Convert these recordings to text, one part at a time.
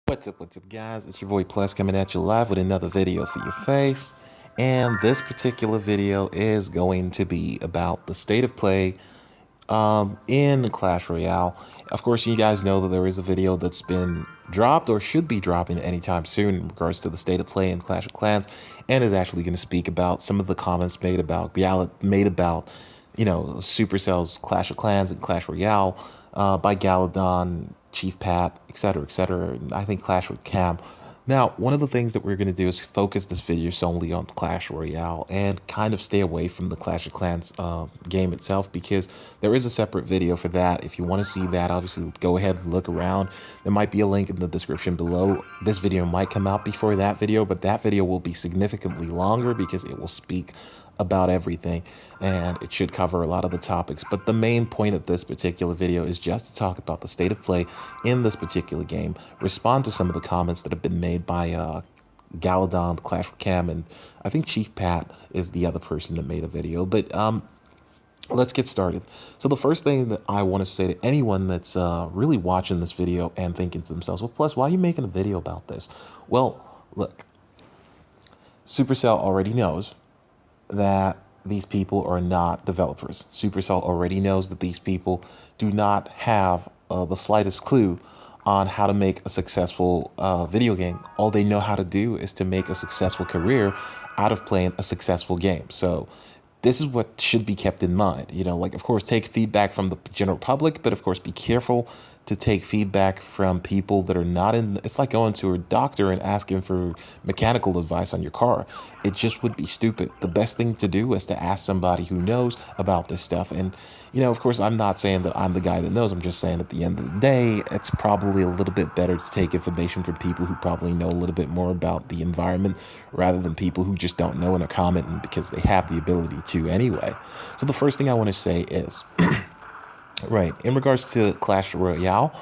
What's up, guys? It's your boy Plus coming at you live with another video for your face. And this particular video is going to be about the state of play in Clash Royale. Of course, you guys know that there is a video that's been dropped or should be dropping anytime soon in regards to the state of play in Clash of Clans, and is actually going to speak about some of the comments made about Supercells Clash of Clans and Clash Royale by Galadon, Chiefpat, etc., and I think Clash with Cam. Now, one of the things that we're going to do is focus this video solely on Clash Royale and kind of stay away from the Clash of Clans game itself, because there is a separate video for that. If you want to see that, obviously go ahead and look around. There might be a link in the description below. This video might come out before that video, but that video will be significantly longer because it will speak about everything, and it should cover a lot of the topics. But the main point of this particular video is just to talk about the state of play in this particular game, respond to some of the comments that have been made by Galadon, Clash with Cam, and I think Chief Pat is the other person that made a video. But let's get started. So the first thing that I want to say to anyone that's really watching this video and thinking to themselves, well, Plus, why are you making a video about this? Well, look, Supercell already knows that these people are not developers. Supercell already knows that these people do not have the slightest clue on how to make a successful video game. All they know how to do is to make a successful career out of playing a successful game. So this is what should be kept in mind. Like, of course, take feedback from the general public, but of course, be careful to take feedback from people that are not in. It's like going to a doctor and asking for mechanical advice on your car. It just would be stupid. The best thing to do is to ask somebody who knows about this stuff. And of course, I'm not saying that I'm the guy that knows. I'm just saying at the end of the day, it's probably a little bit better to take information from people who probably know a little bit more about the environment, rather than people who just don't know and are commenting because they have the ability to anyway. So the first thing I want to say is right, in regards to Clash Royale,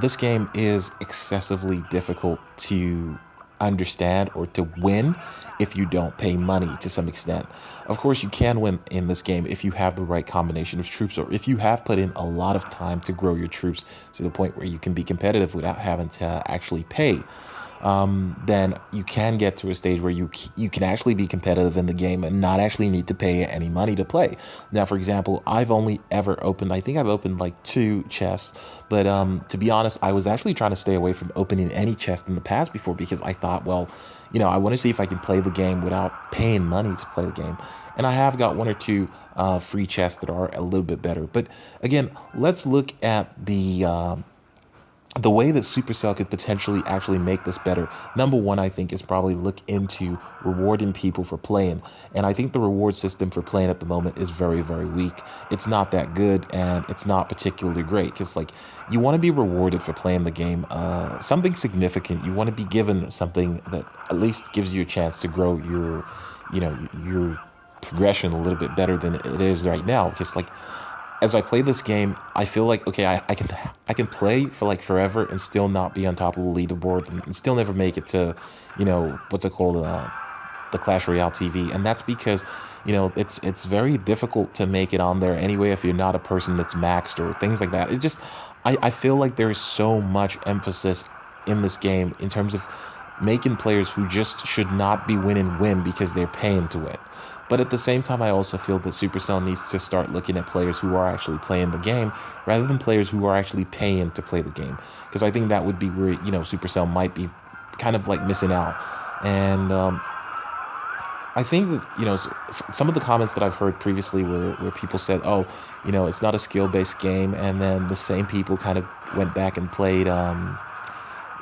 this game is excessively difficult to understand or to win if you don't pay money to some extent. Of course, you can win in this game if you have the right combination of troops, or if you have put in a lot of time to grow your troops to the point where you can be competitive without having to actually pay. Then you can get to a stage where you can actually be competitive in the game and not actually need to pay any money to play. Now, for example, I think I've opened like 2 chests, but to be honest, I was actually trying to stay away from opening any chest in the past before, because I thought, well, I want to see if I can play the game without paying money to play the game. And I have got 1 or 2 free chests that are a little bit better. But again, let's look at the way that Supercell could potentially actually make this better. Number one, I think, is probably look into rewarding people for playing. And I think the reward system for playing at the moment is very, very weak. It's not that good, and it's not particularly great, because like, you want to be rewarded for playing the game, something significant. You want to be given something that at least gives you a chance to grow your progression a little bit better than it is right now. Because like, as I play this game, I feel like, okay, I can play for like forever and still not be on top of the leaderboard, and still never make it to, what's it called, the Clash Royale TV. And that's because, it's very difficult to make it on there anyway if you're not a person that's maxed or things like that. It just, I feel like there's so much emphasis in this game in terms of making players who just should not be win because they're paying to win. But at the same time, I also feel that Supercell needs to start looking at players who are actually playing the game rather than players who are actually paying to play the game. Because I think that would be where, Supercell might be kind of like missing out. And I think that, some of the comments that I've heard previously where people said, oh, it's not a skill-based game. And then the same people kind of went back and played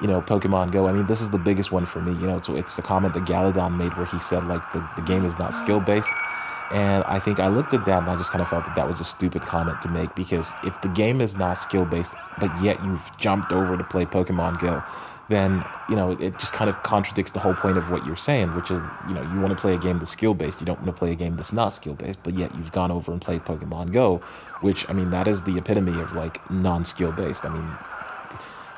Pokemon Go. I mean, this is the biggest one for me. It's the comment that Galadon made where he said, like, the game is not skill-based. And I think I looked at that and I just kind of felt that that was a stupid comment to make, because if the game is not skill-based, but yet you've jumped over to play Pokemon Go, then, it just kind of contradicts the whole point of what you're saying, which is, you want to play a game that's skill-based. You don't want to play a game that's not skill-based, but yet you've gone over and played Pokemon Go, which, I mean, that is the epitome of, like, non-skill-based. I mean,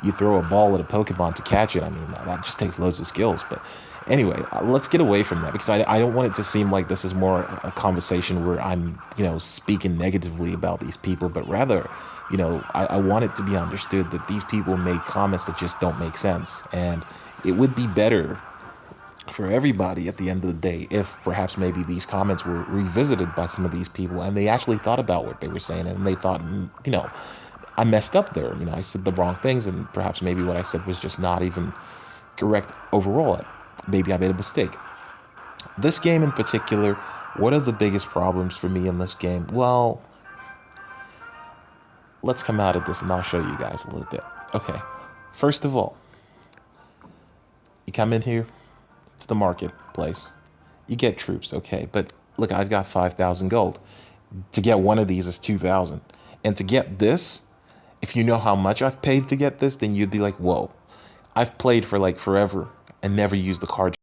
you throw a ball at a Pokemon to catch it. I mean, that just takes loads of skills. But anyway, let's get away from that, because I don't want it to seem like this is more a conversation where I'm, speaking negatively about these people, but rather I want it to be understood that these people made comments that just don't make sense. And it would be better for everybody at the end of the day if perhaps maybe these comments were revisited by some of these people and they actually thought about what they were saying and they thought, I messed up there. I said the wrong things and perhaps maybe what I said was just not even correct overall. Maybe I made a mistake. This game in particular, what are the biggest problems for me in this game? Well, let's come out of this and I'll show you guys a little bit. Okay, first of all, you come in here to the marketplace, you get troops, okay, but look, I've got 5,000 gold. To get one of these is 2,000. And to get this, if you know how much I've paid to get this, then you'd be like, whoa, I've played for like forever and never used the card,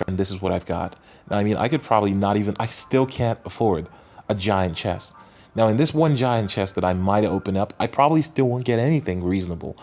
and this is what I've got. Now, I mean, I could probably not even, I still can't afford a giant chest. Now, in this one giant chest that I might open up, I probably still won't get anything reasonable.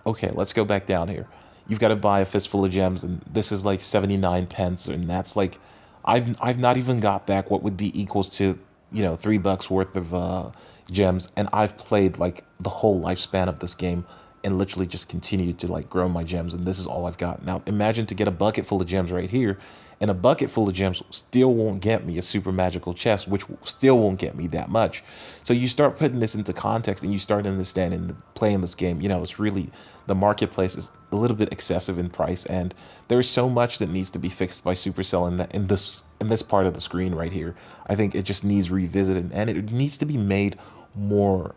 Okay, let's go back down here. You've got to buy a fistful of gems, and this is like 79 pence, and that's like, I've not even got back what would be equals to, $3 worth of gems, and I've played like the whole lifespan of this game and literally just continued to like grow my gems, and this is all I've got. Now imagine to get a bucket full of gems right here, and a bucket full of gems still won't get me a super magical chest, which still won't get me that much. So you start putting this into context and you start understanding playing this game. It's really, the marketplace is a little bit excessive in price, and there's so much that needs to be fixed by Supercell in this part of the screen right here. I think it just needs revisited, and it needs to be made more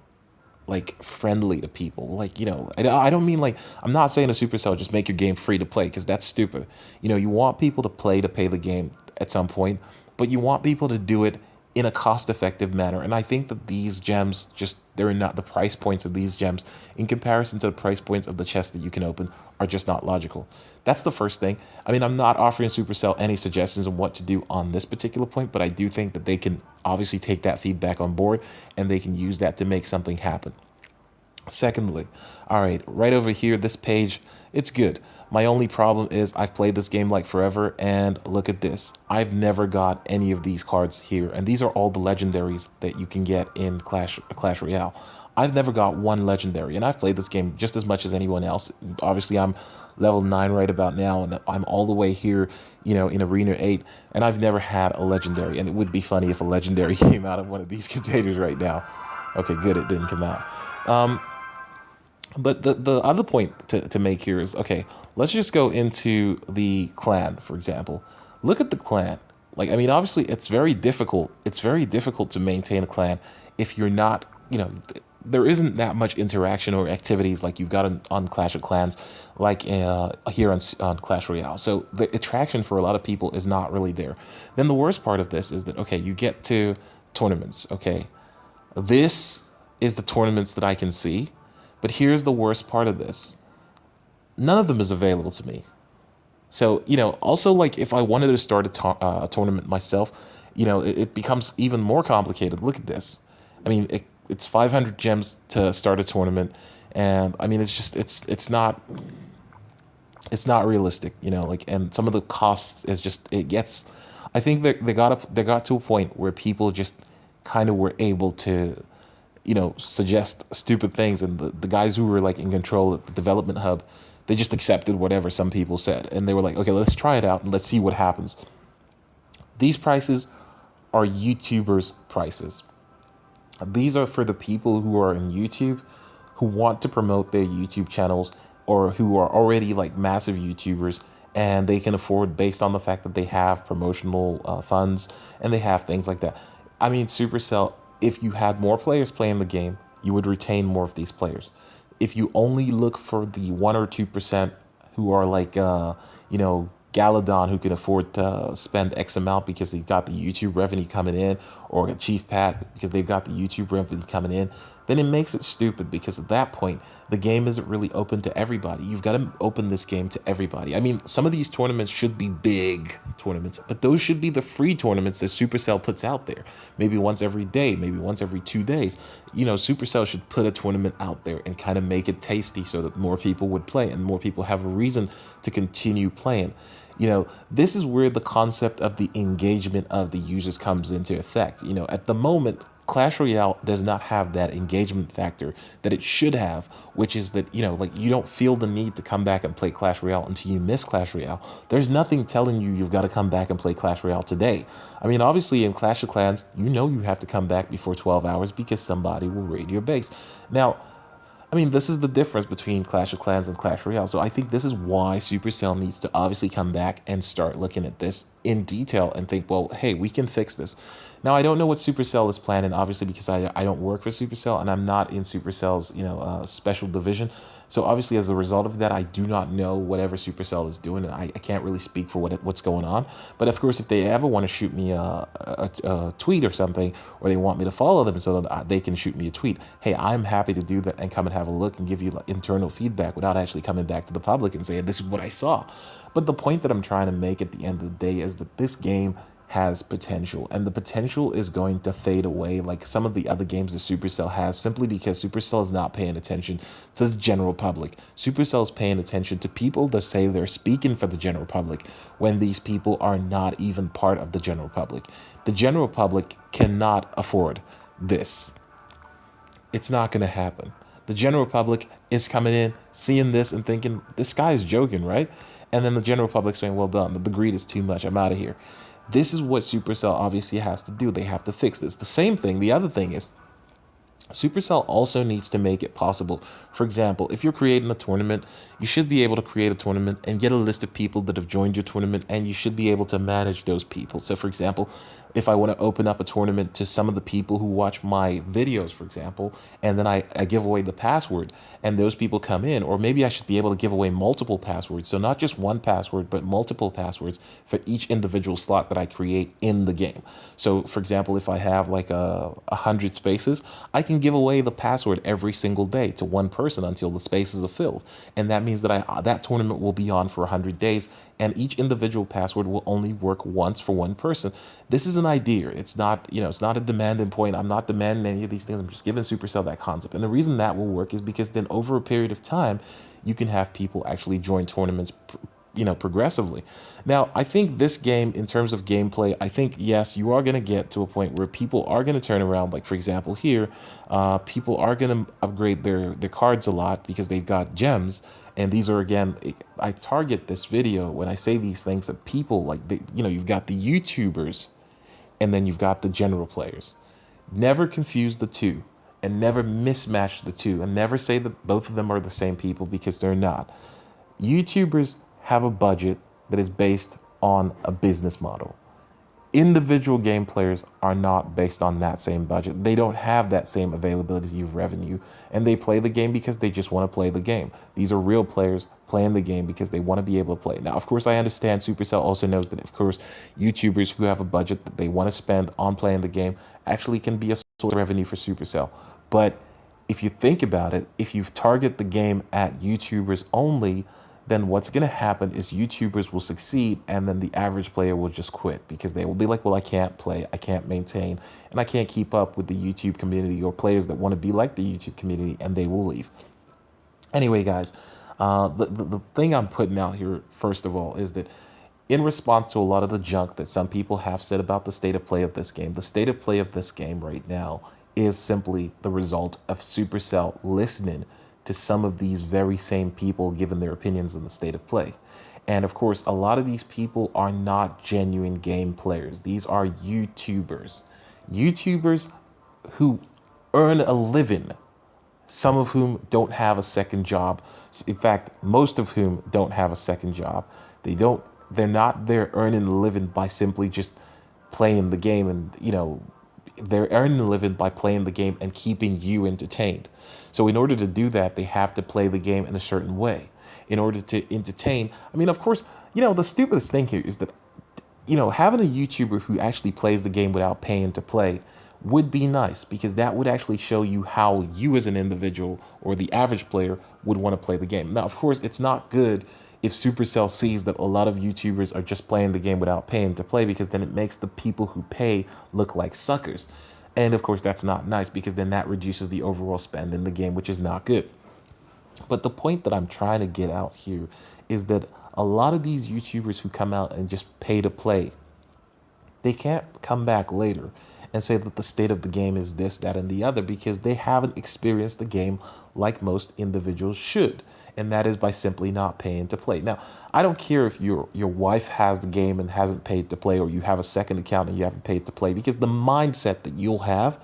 like friendly to people. Like, I don't mean like, I'm not saying to Supercell just make your game free to play, because that's stupid. You want people to play to pay the game at some point, but you want people to do it in a cost effective manner. And I think that these gems, just, they're not, the price points of these gems in comparison to the price points of the chests that you can open are just not logical. That's the first thing. I mean, I'm not offering Supercell any suggestions on what to do on this particular point, but I do think that they can obviously take that feedback on board and they can use that to make something happen. Secondly, all right, right over here, this page, it's good. My only problem is I've played this game like forever, and look at this. I've never got any of these cards here, and these are all the legendaries that you can get in Clash Royale. I've never got one legendary, and I've played this game just as much as anyone else. Obviously, I'm level 9 right about now, and I'm all the way here, in Arena 8, and I've never had a legendary, and it would be funny if a legendary came out of one of these containers right now. Okay, good, it didn't come out. But the other point to make here is, okay, let's just go into the clan, for example. Look at the clan. Like, I mean, obviously, it's very difficult. It's very difficult to maintain a clan if you're not, there isn't that much interaction or activities like you've got on Clash of Clans, like here on Clash Royale. So the attraction for a lot of people is not really there. Then the worst part of this is that, okay, you get to tournaments, okay? This is the tournaments that I can see. But here's the worst part of this. None of them is available to me. So, also, like, if I wanted to start a tournament myself, it becomes even more complicated. Look at this. I mean, it's 500 gems to start a tournament. And I mean, it's just, it's not realistic, like, and some of the costs is just, I think that they got to a point where people just kind of were able to, suggest stupid things, and the guys who were like in control at the development hub, they just accepted whatever some people said, and they were like, okay, let's try it out and let's see what happens. These prices are YouTubers' prices. These are for the people who are in YouTube, who want to promote their YouTube channels, or who are already like massive YouTubers, and they can afford, based on the fact that they have promotional funds and they have things like that. I mean, Supercell, if you had more players playing the game, you would retain more of these players. If you only look for the 1 or 2% who are like, Galadon, who can afford to spend X amount because he's got the YouTube revenue coming in, or a Chiefpat because they've got the YouTube revenue coming in, then it makes it stupid, because at that point, the game isn't really open to everybody. You've got to open this game to everybody. I mean, some of these tournaments should be big tournaments, but those should be the free tournaments that Supercell puts out there. Maybe once every day, maybe once every 2 days. Supercell should put a tournament out there and kind of make it tasty so that more people would play and more people have a reason to continue playing. This is where the concept of the engagement of the users comes into effect. At the moment, Clash Royale does not have that engagement factor that it should have, which is that, like you don't feel the need to come back and play Clash Royale until you miss Clash Royale. There's nothing telling you you've got to come back and play Clash Royale today. I mean, obviously in Clash of Clans, you have to come back before 12 hours because somebody will raid your base. Now, I mean, this is the difference between Clash of Clans and Clash Royale. So I think this is why Supercell needs to obviously come back and start looking at this in detail and think, well, hey, we can fix this. Now, I don't know what Supercell is planning, obviously, because I don't work for Supercell and I'm not in Supercell's, special division. So obviously, as a result of that, I do not know whatever Supercell is doing. And I can't really speak for what's going on. But of course, if they ever want to shoot me a tweet or something, or they want me to follow them so that they can shoot me a tweet, hey, I'm happy to do that and come and have a look and give you like, internal feedback without actually coming back to the public and saying, this is what I saw. But the point that I'm trying to make at the end of the day is that this game has potential, and the potential is going to fade away like some of the other games that Supercell has, simply because Supercell is not paying attention to the general public. Supercell is paying attention to people that say they're speaking for the general public when these people are not even part of the general public. The general public cannot afford this. It's not going to happen. The general public is coming in, seeing this, and thinking, this guy is joking, right? And then the general public saying, well done, the greed is too much, I'm out of here. This is what Supercell obviously has to do. They have to fix this. The same thing, the other thing is, Supercell also needs to make it possible. For example, if you're creating a tournament, you should be able to create a tournament and get a list of people that have joined your tournament, and you should be able to manage those people. So, for example, if I want to open up a tournament to some of the people who watch my videos, for example, and then I give away the password and those people come in, or maybe I should be able to give away multiple passwords. So not just one password, but multiple passwords for each individual slot that I create in the game. So for example, if I have like 100 spaces, I can give away the password every single day to one person until the spaces are filled. And that means that that tournament will be on for 100 days, and each individual password will only work once for one person. This is an idea. It's not, it's not a demanding point. I'm not demanding any of these things. I'm just giving Supercell that concept. And the reason that will work is because then over a period of time, you can have people actually join tournaments, progressively. Now, I think this game, in terms of gameplay, I think, yes, you are going to get to a point where people are going to turn around. Like, for example, here, people are going to upgrade their cards a lot because they've got gems. And these are, again, I target this video when I say these things that people like, you've got the YouTubers and then you've got the general players. Never confuse the two, and never mismatch the two, and never say that both of them are the same people, because they're not. YouTubers have a budget that is based on a business model. Individual game players are not based on that same budget. They don't have that same availability of revenue, and they play the game because they just want to play the game. These are real players playing the game because they want to be able to play. Now, of course, I understand Supercell also knows that, of course, YouTubers who have a budget that they want to spend on playing the game actually can be a source of revenue for Supercell. But if you think about it, if you target the game at YouTubers only, then what's going to happen is YouTubers will succeed, and then the average player will just quit because they will be like, well, I can't play, I can't maintain, and I can't keep up with the YouTube community or players that want to be like the YouTube community, and they will leave. Anyway, guys, the thing I'm putting out here, first of all, is that in response to a lot of the junk that some people have said about the state of play of this game, the state of play of this game right now is simply the result of Supercell listening to some of these very same people giving their opinions on the state of play. And of course, a lot of these people are not genuine game players. These are YouTubers. YouTubers who earn a living, some of whom don't have a second job. In fact, most of whom don't have a second job. They're not there earning a living by simply just playing the game, and they're earning a living by playing the game and keeping you entertained. So in order to do that, they have to play the game in a certain way. In order to entertain, I mean, of course, the stupidest thing here is that, having a YouTuber who actually plays the game without paying to play would be nice, because that would actually show you how you as an individual or the average player would want to play the game. Now, of course, it's not good if Supercell sees that a lot of YouTubers are just playing the game without paying to play, because then it makes the people who pay look like suckers. And of course, that's not nice, because then that reduces the overall spend in the game, which is not good. But the point that I'm trying to get out here is that a lot of these YouTubers who come out and just pay to play, they can't come back later and say that the state of the game is this, that, and the other because they haven't experienced the game like most individuals should. And that is by simply not paying to play. Now, I don't care if your wife has the game and hasn't paid to play, or you have a second account and you haven't paid to play, because the mindset that you'll have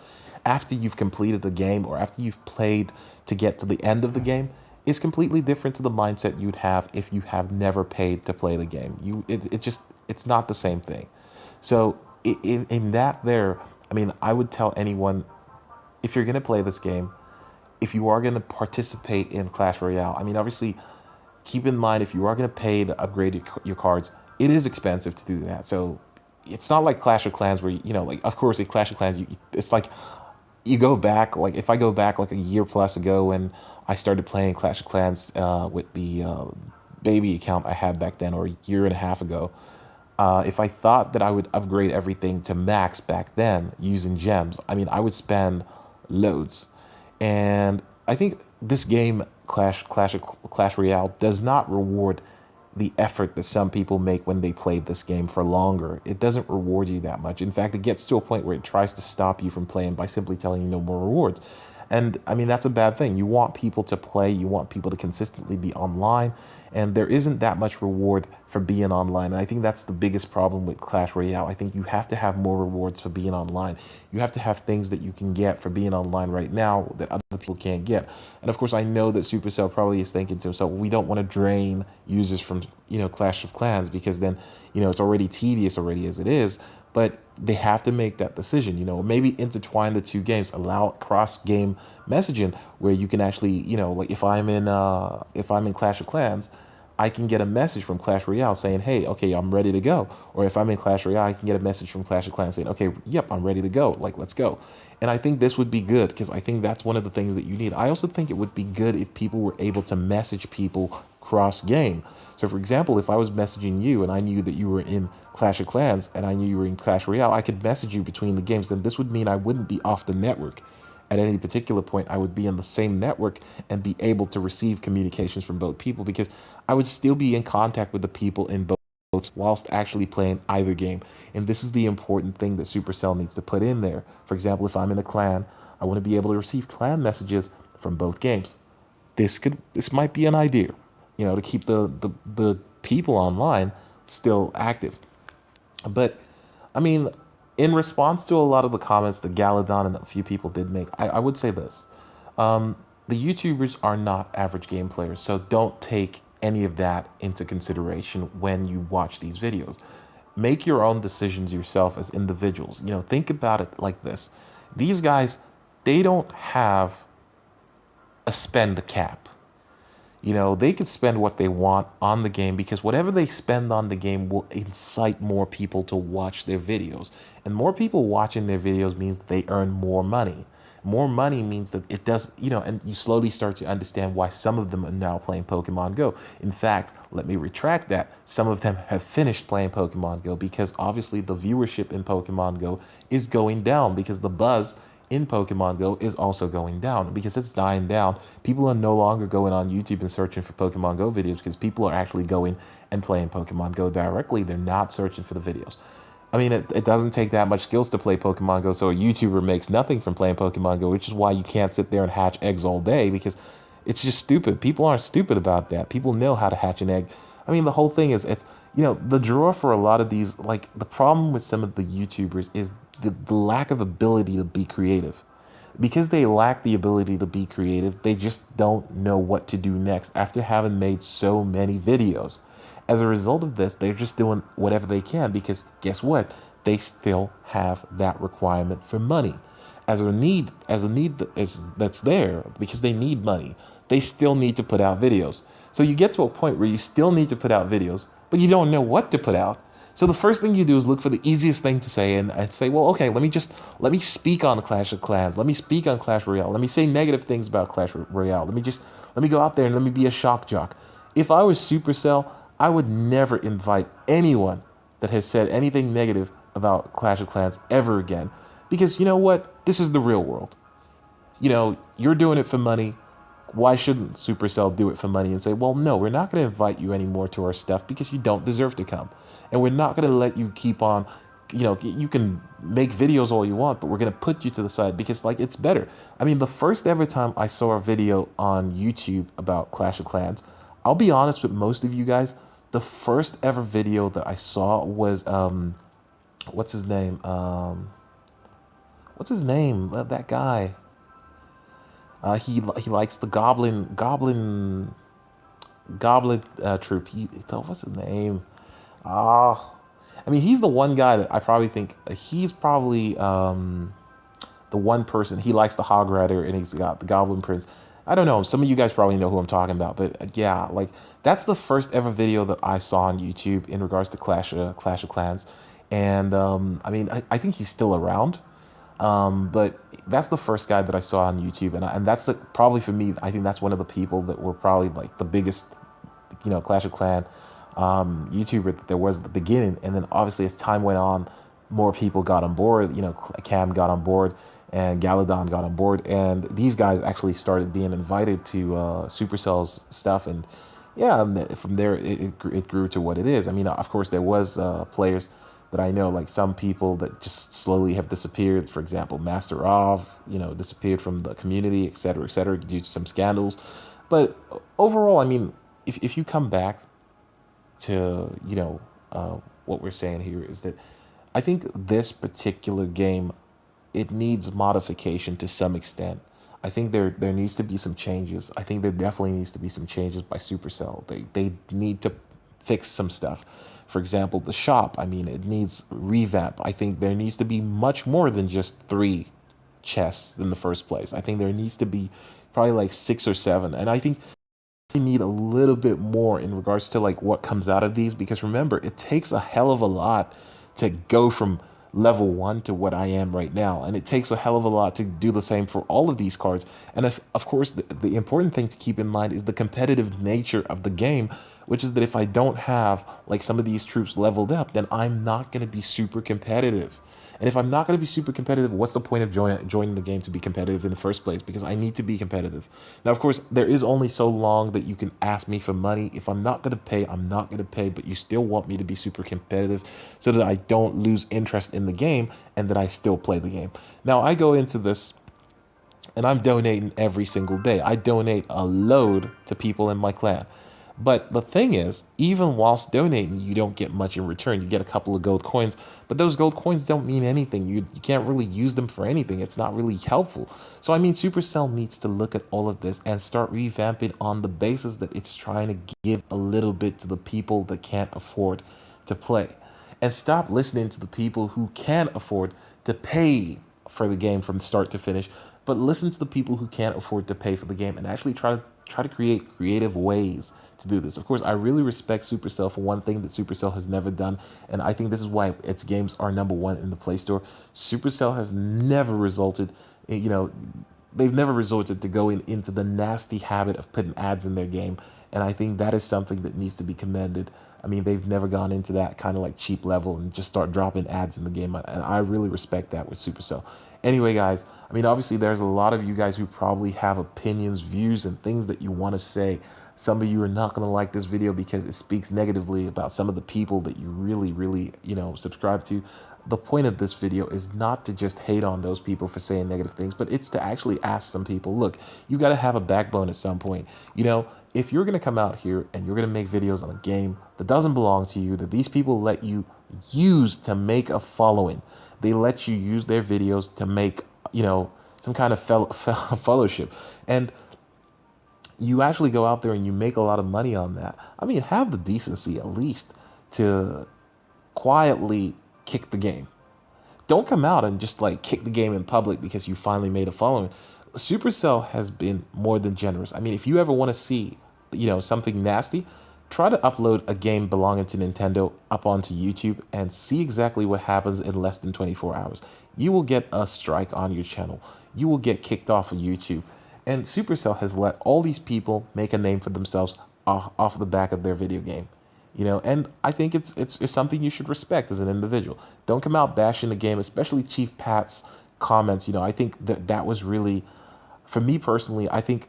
after you've completed the game or after you've played to get to the end of the game is completely different to the mindset you'd have if you have never paid to play the game. It's not the same thing. So in that there, I mean, I would tell anyone, if you're going to play this game, if you are going to participate in Clash Royale, I mean, obviously, keep in mind if you are going to pay to upgrade your cards, it is expensive to do that. So it's not like Clash of Clans where, like, of course, in Clash of Clans, it's like you go back, like if I go back like a year plus ago when I started playing Clash of Clans with the baby account I had back then, or a year and a half ago, if I thought that I would upgrade everything to max back then using gems, I mean, I would spend loads. And I think this game, Clash Royale, does not reward the effort that some people make when they play this game for longer. It doesn't reward you that much. In fact, it gets to a point where it tries to stop you from playing by simply telling you no more rewards. And I mean, that's a bad thing. You want people to play, you want people to consistently be online, and there isn't that much reward for being online. And I think that's the biggest problem with Clash Royale. I think you have to have more rewards for being online. You have to have things that you can get for being online right now that other people can't get. And of course, I know that Supercell probably is thinking to himself, we don't want to drain users from, Clash of Clans, because then, it's already tedious already as it is. But they have to make that decision, maybe intertwine the two games, allow cross game messaging where you can actually, like if I'm in Clash of Clans, I can get a message from Clash Royale saying, hey, okay, I'm ready to go. Or if I'm in Clash Royale, I can get a message from Clash of Clans saying, okay, yep, I'm ready to go. Like, let's go. And I think this would be good because I think that's one of the things that you need. I also think it would be good if people were able to message people cross game. So, for example, if I was messaging you and I knew that you were in Clash of Clans and I knew you were in Clash Royale, I could message you between the games. Then this would mean I wouldn't be off the network at any particular point. I would be in the same network and be able to receive communications from both people because I would still be in contact with the people in both whilst actually playing either game. And this is the important thing that Supercell needs to put in there. For example, if I'm in a clan, I want to be able to receive clan messages from both games. This might be an idea, to keep the people online still active. But I mean, in response to a lot of the comments that Galadon and a few people did make, I would say this. The YouTubers are not average game players, so don't take any of that into consideration when you watch these videos. Make your own decisions yourself as individuals. Think about it like this. These guys, they don't have a spend cap. They could spend what they want on the game because whatever they spend on the game will incite more people to watch their videos. And more people watching their videos means they earn more money. More money means that it does, and you slowly start to understand why some of them are now playing Pokemon Go. In fact, let me retract that. Some of them have finished playing Pokemon Go because obviously the viewership in Pokemon Go is going down because the buzz in Pokemon Go is also going down because it's dying down. People are no longer going on YouTube and searching for Pokemon Go videos because people are actually going and playing Pokemon Go directly. They're not searching for the videos. I mean, it doesn't take that much skills to play Pokemon Go, so a YouTuber makes nothing from playing Pokemon Go, which is why you can't sit there and hatch eggs all day because it's just stupid. People aren't stupid about that. People know how to hatch an egg. I mean, the whole thing is, the draw for a lot of these, like, the problem with some of the YouTubers is the lack of ability to be creative. Because they lack the ability to be creative, they just don't know what to do next after having made so many videos. As a result of this, they're just doing whatever they can because guess what? They still have that requirement for money. That's there because they need money. They still need to put out videos. So you get to a point where you still need to put out videos, but you don't know what to put out. So the first thing you do is look for the easiest thing to say and say, well, okay, let me speak on Clash of Clans. Let me speak on Clash Royale. Let me say negative things about Clash Royale. Let me go out there and let me be a shock jock. If I was Supercell, I would never invite anyone that has said anything negative about Clash of Clans ever again. Because you know what? This is the real world. You're doing it for money. Why shouldn't Supercell do it for money and say, well, no, we're not going to invite you anymore to our stuff because you don't deserve to come. And we're not going to let you keep on you can make videos all you want, but we're gonna put you to the side because like it's better. I mean, the first ever time I saw a video on YouTube about Clash of Clans, I'll be honest with most of you guys, the first ever video that I saw was what's his name? What's his name? That guy. He likes the Goblin troop. What's his name? Ah, I mean, he's the one guy that I probably think he's probably the one person. He likes the Hog Rider and he's got the Goblin Prince. I don't know. Some of you guys probably know who I'm talking about, but yeah, like that's the first ever video that I saw on YouTube in regards to Clash of Clans, and I mean, I think he's still around. But that's the first guy that I saw on YouTube, and that's probably for me. I think that's one of the people that were probably like the biggest, Clash of Clan YouTuber that there was at the beginning. And then obviously as time went on, more people got on board. Cam got on board, and Galadon got on board, and these guys actually started being invited to Supercell's stuff, and yeah, and from there it grew to what it is. I mean, of course, there was players that I know, like some people that just slowly have disappeared. For example, Master of, disappeared from the community, et cetera, due to some scandals. But overall, I mean, if you come back to, what we're saying here is that I think this particular game, it needs modification to some extent. I think there needs to be some changes. I think there definitely needs to be some changes by Supercell. They need to fix some stuff. For example, the shop, I mean, it needs revamp. I think there needs to be much more than just three chests in the first place. I think there needs to be probably like six or seven. And I think we need a little bit more in regards to like what comes out of these, because remember, it takes a hell of a lot to go from level one to what I am right now, and it takes a hell of a lot to do the same for all of these cards. And if, of course, the important thing to keep in mind is the competitive nature of the game, which is that if I don't have like some of these troops leveled up, then I'm not going to be super competitive. And if I'm not going to be super competitive, what's the point of joining the game to be competitive in the first place? Because I need to be competitive. Now, of course, there is only so long that you can ask me for money. If I'm not going to pay, I'm not going to pay, but you still want me to be super competitive so that I don't lose interest in the game and that I still play the game. Now, I go into this and I'm donating every single day. I donate a load to people in my clan. But the thing is, even whilst donating, you don't get much in return. You get a couple of gold coins, but those gold coins don't mean anything. You can't really use them for anything. It's not really helpful. So, I mean, Supercell needs to look at all of this and start revamping on the basis that it's trying to give a little bit to the people that can't afford to play. And stop listening to the people who can afford to pay for the game from start to finish, but listen to the people who can't afford to pay for the game and actually try to create creative ways to do this. Of course, I really respect Supercell for one thing that Supercell has never done, and I think this is why its games are number one in the Play Store. Supercell has never resulted, they've never resorted to going into the nasty habit of putting ads in their game, and I think that is something that needs to be commended. I mean, they've never gone into that kind of like cheap level and just start dropping ads in the game, and I really respect that with Supercell. Anyway, guys, I mean, obviously, there's a lot of you guys who probably have opinions, views, and things that you want to say. Some of you are not going to like this video because it speaks negatively about some of the people that you really, really, subscribe to. The point of this video is not to just hate on those people for saying negative things, but it's to actually ask some people, look, you got to have a backbone at some point. If you're going to come out here and you're going to make videos on a game that doesn't belong to you, that these people let you use to make a following, they let you use their videos to make, some kind of fellowship. And you actually go out there and you make a lot of money on that. I mean, have the decency at least to quietly kick the game. Don't come out and just like kick the game in public because you finally made a following. Supercell has been more than generous. I mean, if you ever want to see, something nasty, try to upload a game belonging to Nintendo up onto YouTube and see exactly what happens in less than 24 hours. You will get a strike on your channel. You will get kicked off of YouTube. And Supercell has let all these people make a name for themselves off the back of their video game. And I think it's something you should respect as an individual. Don't come out bashing the game, especially Chiefpat's comments. I think that was really, for me personally, I think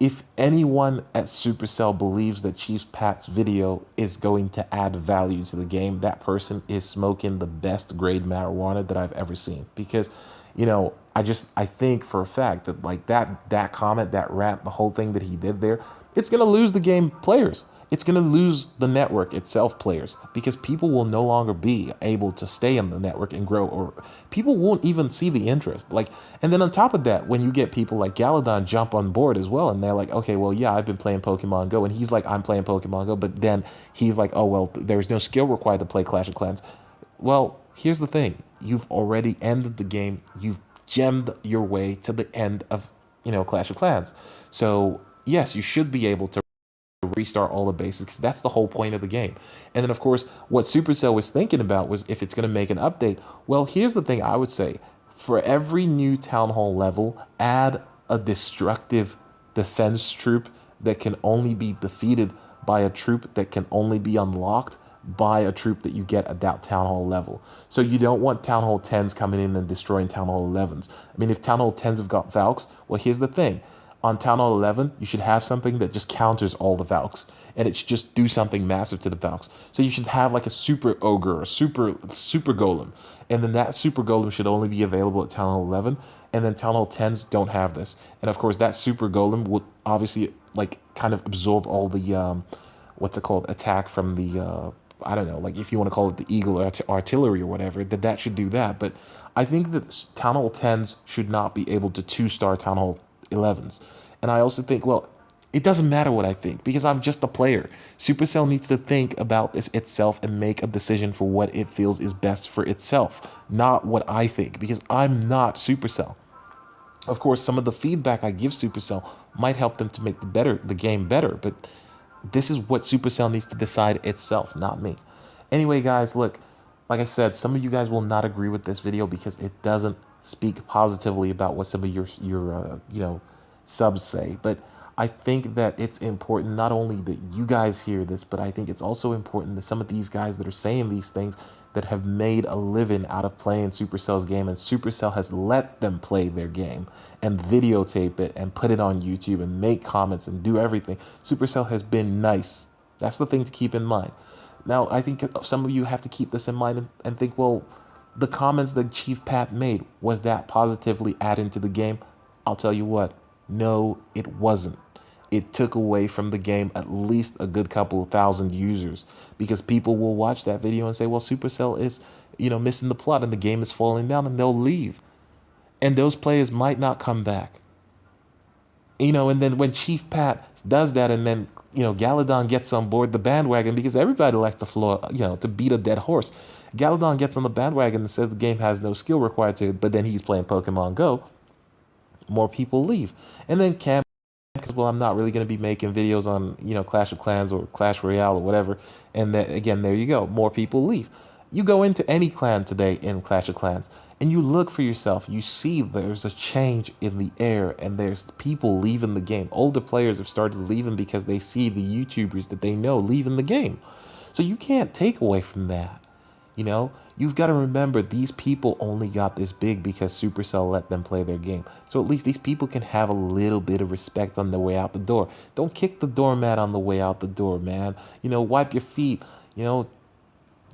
If anyone at Supercell believes that Chief Pat's video is going to add value to the game, that person is smoking the best grade marijuana that I've ever seen. Because, I think for a fact that like that comment, that rant, the whole thing that he did there, it's gonna lose the game players. It's going to lose the network itself players because people will no longer be able to stay on the network and grow, or people won't even see the interest. Like, and then on top of that, when you get people like Galadon jump on board as well, and they're like, okay, well, yeah, I've been playing Pokemon Go, and he's like, I'm playing Pokemon Go, but then he's like, oh, well, there's no skill required to play Clash of Clans. Well, here's the thing: you've already ended the game. You've gemmed your way to the end of, Clash of Clans. So yes, you should be able to restart all the bases because that's the whole point of the game. And then, of course, what Supercell was thinking about was if it's going to make an update. Well, here's the thing I would say: for every new town hall level, add a destructive defense troop that can only be defeated by a troop that can only be unlocked by a troop that you get at that town hall level. So you don't want town hall 10s coming in and destroying town hall 11s. I mean, if town hall 10s have got Valks, well, here's the thing: on Town Hall 11, you should have something that just counters all the Valks, and it should just do something massive to the Valks. So you should have like a super ogre, a super golem, and then that super golem should only be available at Town Hall 11, and then Town Hall 10s don't have this. And of course, that super golem would obviously like kind of absorb all the what's it called, attack from the I don't know, like if you want to call it the eagle or artillery or whatever, that should do that. But I think that Town Hall 10s should not be able to two-star Town Hall 11s. And I also think, well, it doesn't matter what I think because I'm just a player. Supercell needs to think about this itself and make a decision for what it feels is best for itself, not what I think, because I'm not Supercell. Of course, some of the feedback I give Supercell might help them to make the game better, but this is what Supercell needs to decide itself, not me. Anyway, guys, look, like I said, some of you guys will not agree with this video because it doesn't speak positively about what some of your subs say. But I think that it's important not only that you guys hear this, but I think it's also important that some of these guys that are saying these things that have made a living out of playing Supercell's game, and Supercell has let them play their game and videotape it and put it on YouTube and make comments and do everything. Supercell has been nice. That's the thing to keep in mind. Now, I think some of you have to keep this in mind and think, well, the comments that Chief Pat made, was that positively adding to the game? I'll tell you what, no, it wasn't. It took away from the game at least a good couple of thousand users because people will watch that video and say, well, Supercell is, missing the plot and the game is falling down, and they'll leave. And those players might not come back. And then when Chief Pat does that, and then, Galadon gets on board the bandwagon because everybody likes to to beat a dead horse. Galadon gets on the bandwagon and says the game has no skill required to it, but then he's playing Pokemon Go. More people leave. And then Cam, because, well, I'm not really going to be making videos on, Clash of Clans or Clash Royale or whatever. And then again, there you go. More people leave. You go into any clan today in Clash of Clans and you look for yourself. You see there's a change in the air and there's people leaving the game. Older players have started leaving because they see the YouTubers that they know leaving the game. So you can't take away from that. You've got to remember these people only got this big because Supercell let them play their game. So at least these people can have a little bit of respect on their way out the door. Don't kick the doormat on the way out the door, man. Wipe your feet.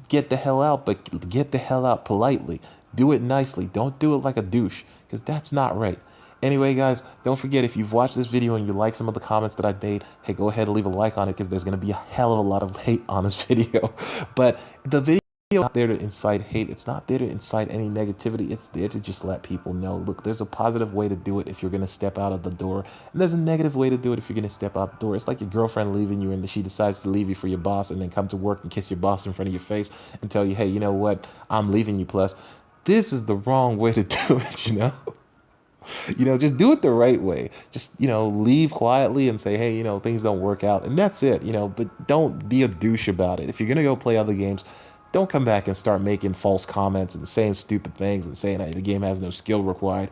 Get the hell out, but get the hell out politely. Do it nicely. Don't do it like a douche, because that's not right. Anyway, guys, don't forget, if you've watched this video and you like some of the comments that I've made, hey, go ahead and leave a like on it, because there's going to be a hell of a lot of hate on this video. But the video is not there to incite hate. It's not there to incite any negativity. It's there to just let people know, look, there's a positive way to do it if you're going to step out of the door, and there's a negative way to do it if you're going to step out the door. It's like your girlfriend leaving you and she decides to leave you for your boss and then come to work and kiss your boss in front of your face and tell you, hey, you know what, I'm leaving you. Plus, this is the wrong way to do it. Just do it the right way. Just, leave quietly and say, hey, things don't work out, and that's it. But don't be a douche about it. If you're going to go play other games, don't come back and start making false comments and saying stupid things and saying, hey, the game has no skill required.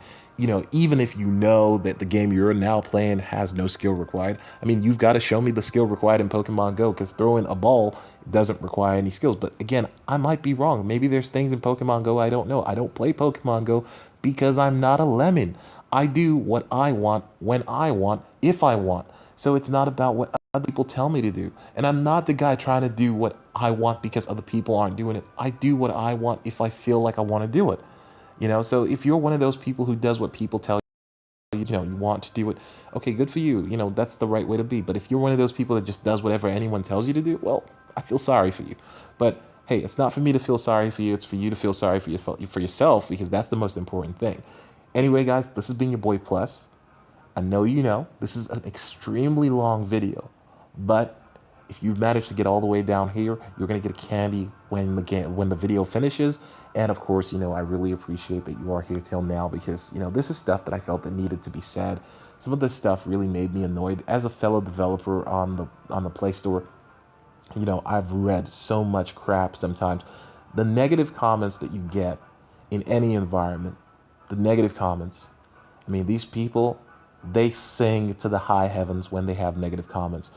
Even if you know that the game you're now playing has no skill required. I mean, you've got to show me the skill required in Pokemon Go, because throwing a ball doesn't require any skills. But again, I might be wrong. Maybe there's things in Pokemon Go I don't know. I don't play Pokemon Go because I'm not a lemon. I do what I want when I want, if I want. So it's not about what other people tell me to do. And I'm not the guy trying to do what I want because other people aren't doing it. I do what I want if I feel like I want to do it. So if you're one of those people who does what people tell you want to do it, okay, good for you. That's the right way to be. But if you're one of those people that just does whatever anyone tells you to do, well, I feel sorry for you. But hey, it's not for me to feel sorry for you. It's for you to feel sorry for yourself, because that's the most important thing. Anyway, guys, this has been your boy Plus. I know this is an extremely long video, but if you've managed to get all the way down here, you're gonna get a candy when the video finishes. And of course, I really appreciate that you are here till now, because this is stuff that I felt that needed to be said. Some of this stuff really made me annoyed as a fellow developer on the Play Store. I've read so much crap sometimes. The negative comments that you get in any environment, the negative comments. I mean, these people, they sing to the high heavens when they have negative comments.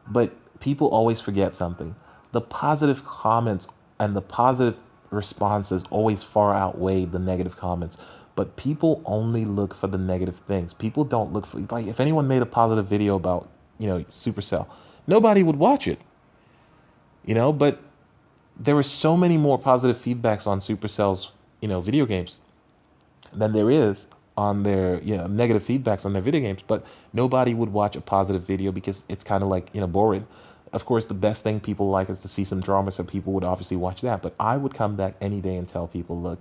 But people always forget something. The positive comments and the positive responses always far outweigh the negative comments. But people only look for the negative things. People don't look for, like, if anyone made a positive video about, Supercell, nobody would watch it, but there were so many more positive feedbacks on Supercell's, video games than there is on their negative feedbacks on their video games. But nobody would watch a positive video because it's kind of like boring. Of course, the best thing people like is to see some drama, so people would obviously watch that. But I would come back any day and tell people, look,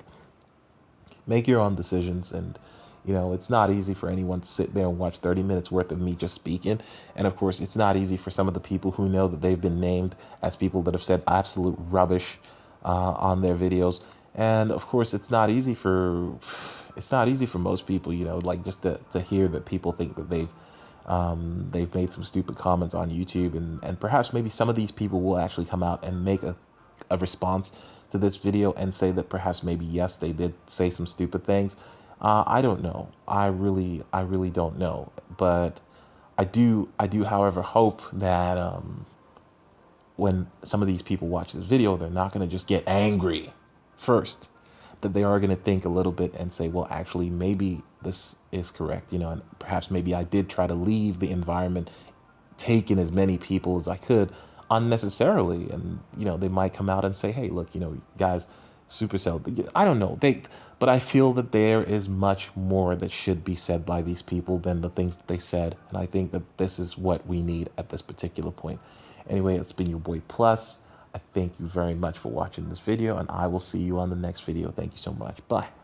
make your own decisions. And it's not easy for anyone to sit there and watch 30 minutes worth of me just speaking. And of course, it's not easy for some of the people who know that they've been named as people that have said absolute rubbish on their videos. And of course, it's not easy for most people, like, just to hear that people think that they've made some stupid comments on YouTube. And perhaps maybe some of these people will actually come out and make a response to this video and say that perhaps maybe, yes, they did say some stupid things. I don't know. I really don't know. But I do, however, hope that when some of these people watch this video, they're not going to just get angry first, that they are going to think a little bit and say, well, actually, maybe this is correct, and perhaps maybe I did try to leave the environment, take in as many people as I could unnecessarily. And, they might come out and say, hey, look, guys, Supercell, I don't know. But I feel that there is much more that should be said by these people than the things that they said. And I think that this is what we need at this particular point. Anyway, it's been your boy Plus. I thank you very much for watching this video, and I will see you on the next video. Thank you so much. Bye.